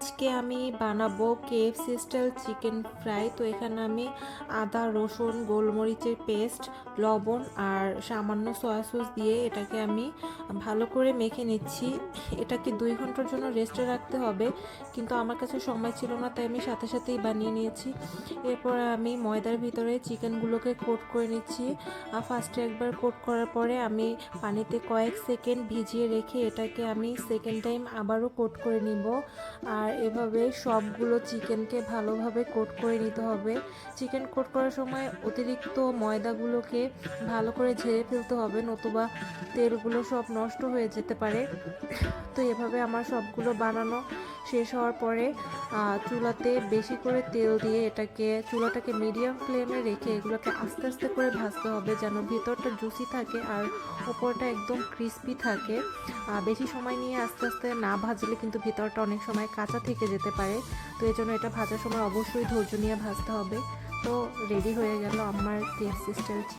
আজকে আমি বানাবো কেএফসি স্টাইল চিকেন ফ্রাই। তো এখানে আমি আদা, রসুন, গোলমরিচের পেস্ট, লবণ আর সামান্য সয়া সস দিয়ে এটাকে আমি ভালো করে মেখে নিচ্ছি। এটাকে 2 ঘন্টার জন্য রেস্টে রাখতে হবে, কিন্তু আমার কাছে সময় ছিল না, তাই আমি সাথে সাথেই বানিয়ে নিয়েছি। এরপর আমি ময়দার ভিতরে চিকেনগুলোকে কোট করে নিচ্ছি। ফার্স্টে একবার কোট করার পরে আমি পানিতে কয়েক সেকেন্ড ভিজিয়ে রেখে এটাকে আমি সেকেন্ড টাইম আবারও কোট করে নিব। আর এভাবে সবগুলো চিকেনকে ভালোভাবে কোট করে নিতে হবে। চিকেন কোট করার সময় অতিরিক্ত ময়দাগুলোকে ভালো করে ঝেড়ে ফেলতে হবে, নতুবা তেলগুলো সব নষ্ট হয়ে যেতে পারে। তো এভাবে আমার সবগুলো বানানো শেষ হওয়ার পরে চুলাতে বেশি করে তেল দিয়ে চুলাটাকে মিডিয়াম ফ্লেমে রেখে এগুলোকে আস্তে আস্তে করে ভাজতে হবে, যেন ভিতরটা জুসি থাকে আর উপরটা একদম ক্রিস্পি থাকে। বেশি সময় নিয়ে আস্তে আস্তে না ভাজলে কিন্তু ভিতরটা অনেক সময় কাঁচা থেকে যেতে পারে। তো এই জন্য এটা ভাজার সময় অবশ্যই ধৈর্য নিয়ে ভাজতে হবে। তো রেডি হয়ে গেল আমার কেএফসি স্টাইল